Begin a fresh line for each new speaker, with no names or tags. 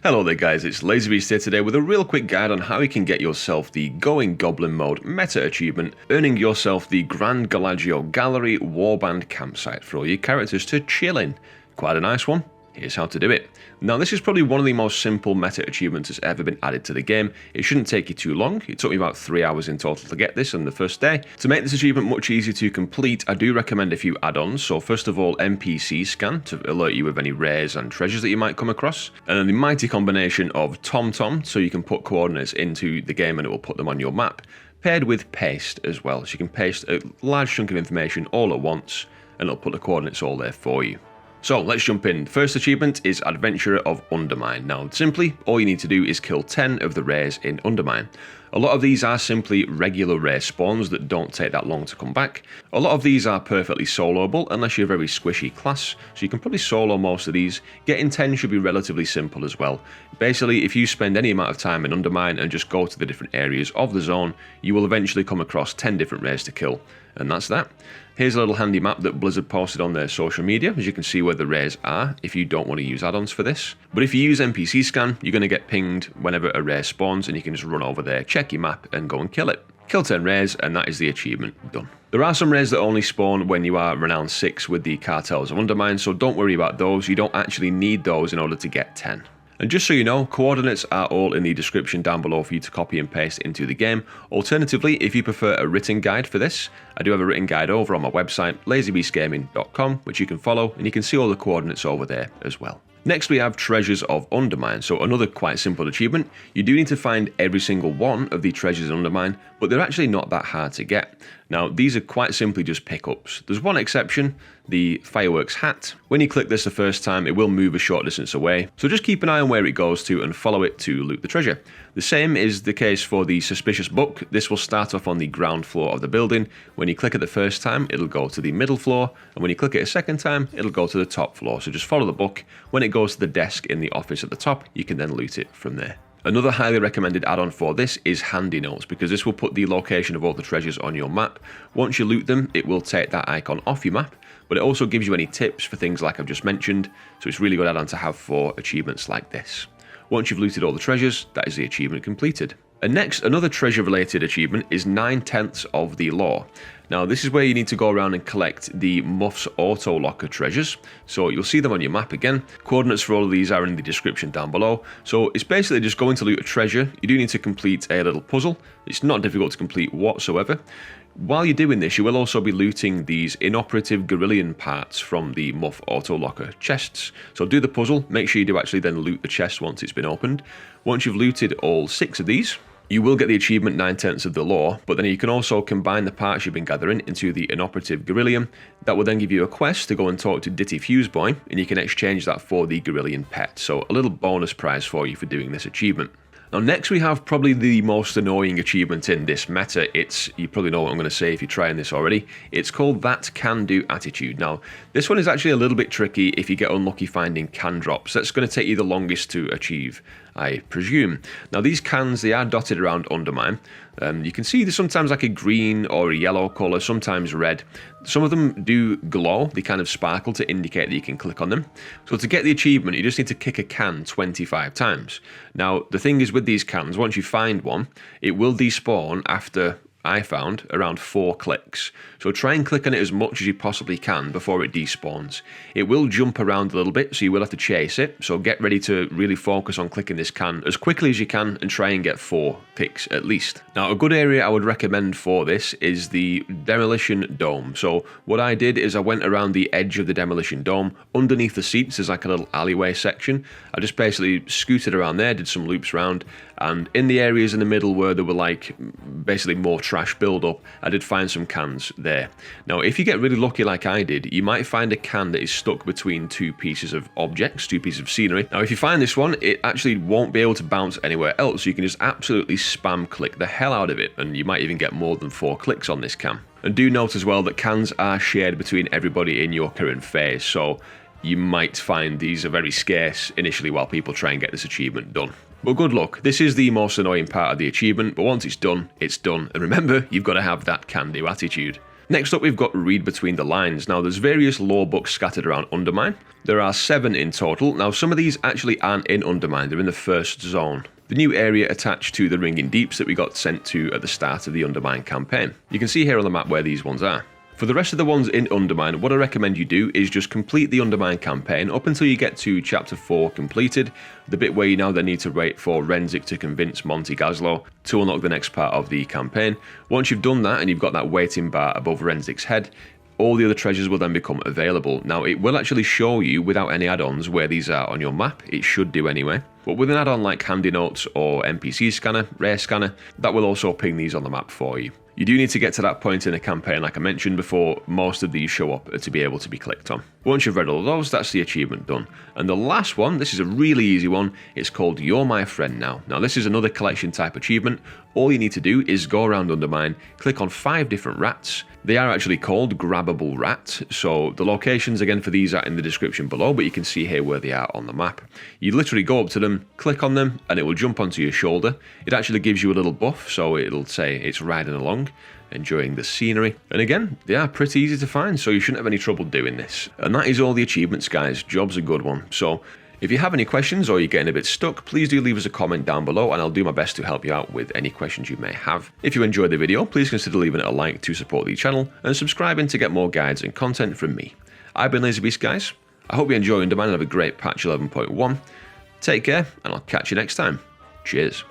Hello there guys, it's Lazybeast here today with a real quick guide on how you can get yourself the Going Goblin Mode meta achievement, earning yourself the Grand Gallagio Gallery Warband campsite for all your characters to chill in. Quite a nice one. Here's how to do it. Now this is probably one of the most simple meta achievements that's ever been added to the game. It shouldn't take you too long. It took me about 3 hours in total to get this on the first day. To make this achievement much easier to complete, I do recommend a few add-ons. So first of all, NPC scan to alert you of any rares and treasures that you might come across. And then the mighty combination of TomTom, so you can put coordinates into the game and it will put them on your map, paired with paste as well. So you can paste a large chunk of information all at once and it'll put the coordinates all there for you. So let's jump in. First achievement is Adventurer of Undermine. Now simply, all you need to do is kill 10 of the rares in Undermine. A lot of these are simply regular rare spawns that don't take that long to come back. A lot of these are perfectly soloable unless you're a very squishy class, so you can probably solo most of these. Getting 10 should be relatively simple as well. Basically, if you spend any amount of time in Undermine and just go to the different areas of the zone, you will eventually come across 10 different rares to kill. And that's that. Here's a little handy map that Blizzard posted on their social media, as you can see where the rares are if you don't want to use add-ons for this. But if you use NPC scan, you're going to get pinged whenever a rare spawns and you can just run over there, check your map and go and kill it. Kill 10 rares and that is the achievement done. There are some rares that only spawn when you are Renown 6 with the Cartels of Undermine, so don't worry about those. You don't actually need those in order to get 10. And just so you know, coordinates are all in the description down below for you to copy and paste into the game. Alternatively, if you prefer a written guide for this, I do have a written guide over on my website, lazybeastgaming.com, which you can follow, and you can see all the coordinates over there as well. Next we have Treasures of Undermine, so another quite simple achievement. You do need to find every single one of the treasures in Undermine, but they're actually not that hard to get. Now these are quite simply just pickups. There's one exception, the Fireworks Hat. When you click this the first time, it will move a short distance away, so just keep an eye on where it goes to and follow it to loot the treasure. The same is the case for the Suspicious Book. This will start off on the ground floor of the building. When you click it the first time, it'll go to the middle floor, and when you click it a second time, it'll go to the top floor. So just follow the book. When it goes to the desk in the office at the top, you can then loot it from there. Another highly recommended add-on for this is Handy Notes, because this will put the location of all the treasures on your map. Once you loot them, it will take that icon off your map, but it also gives you any tips for things like I've just mentioned, so it's really good add-on to have for achievements like this. Once you've looted all the treasures, that is the achievement completed. And next, another treasure-related achievement is 9/10 of the Lore. Now, this is where you need to go around and collect the Muff's Auto Locker treasures. So you'll see them on your map again. Coordinates for all of these are in the description down below. So it's basically just going to loot a treasure. You do need to complete a little puzzle. It's not difficult to complete whatsoever. While you're doing this, you will also be looting these inoperative Gorillion parts from the Muff Auto Locker chests. So do the puzzle, make sure you do actually then loot the chest once it's been opened. Once you've looted all 6 of these, you will get the achievement 9/10 of the Lore, but then you can also combine the parts you've been gathering into the inoperative Gorillion. That will then give you a quest to go and talk to Ditty Fuseboy, and you can exchange that for the Gorillion pet. So a little bonus prize for you for doing this achievement. Now next we have probably the most annoying achievement in this meta. You probably know what I'm going to say if you're trying this already. It's called That Can Do Attitude. Now this one is actually a little bit tricky if you get unlucky finding can drops. That's going to take you the longest to achieve, I presume. Now these cans, they are dotted around Undermine. You can see there's sometimes like a green or a yellow colour, sometimes red. Some of them do glow, they kind of sparkle to indicate that you can click on them. So to get the achievement, you just need to kick a can 25 times. Now the thing is with these cans, once you find one, it will despawn after, I found, around 4 clicks. So try and click on it as much as you possibly can before it despawns. It will jump around a little bit, so you will have to chase it. So get ready to really focus on clicking this can as quickly as you can and try and get 4 clicks at least. Now a good area I would recommend for this is the Demolition Dome. So what I did is I went around the edge of the Demolition Dome. Underneath the seats there's like a little alleyway section. I just basically scooted around there, did some loops around, and in the areas in the middle where there were like basically more trash build up, I did find some cans there. Now if you get really lucky like I did, you might find a can that is stuck between 2 pieces of objects, 2 pieces of scenery. Now if you find this one, it actually won't be able to bounce anywhere else, so you can just absolutely spam click the hell out of it, and you might even get more than 4 clicks on this can. And do note as well that cans are shared between everybody in your current phase, so you might find these are very scarce initially while people try and get this achievement done. But good luck. This is the most annoying part of the achievement, but once it's done, and remember, you've got to have that can-do attitude. Next up, we've got Read Between the Lines. Now, there's various lore books scattered around Undermine. There are 7 in total. Now, some of these actually aren't in Undermine, they're in the first zone, the new area attached to the Ringing Deeps that we got sent to at the start of the Undermine campaign. You can see here on the map where these ones are. For the rest of the ones in Undermine, what I recommend you do is just complete the Undermine campaign up until you get to Chapter 4 completed, the bit where you now then need to wait for Renzik to convince Monty Gazlo to unlock the next part of the campaign. Once you've done that and you've got that waiting bar above Renzik's head, all the other treasures will then become available. Now, it will actually show you without any add-ons where these are on your map. It should do anyway. But with an add-on like Handy Notes or NPC Scanner, Rare Scanner, that will also ping these on the map for you. You do need to get to that point in a campaign, like I mentioned before, most of these show up to be able to be clicked on. Once you've read all of those, that's the achievement done. And the last one, this is a really easy one, it's called You're My Friend Now. Now this is another collection type achievement. All you need to do is go around Undermine, click on 5 different rats. They are actually called grabbable rats, so the locations again for these are in the description below, but you can see here where they are on the map. You literally go up to them, click on them, and it will jump onto your shoulder. It actually gives you a little buff, so it'll say it's riding along, enjoying the scenery. And again, they are pretty easy to find, so you shouldn't have any trouble doing this. And that is all the achievements, guys. Job's a good one. So if you have any questions or you're getting a bit stuck, please do leave us a comment down below and I'll do my best to help you out with any questions you may have. If you enjoyed the video, please consider leaving it a like to support the channel and subscribing to get more guides and content from me. I've been LazyBeast, guys. I hope you enjoy Undermine and have a great patch 11.1. Take care, and I'll catch you next time. Cheers.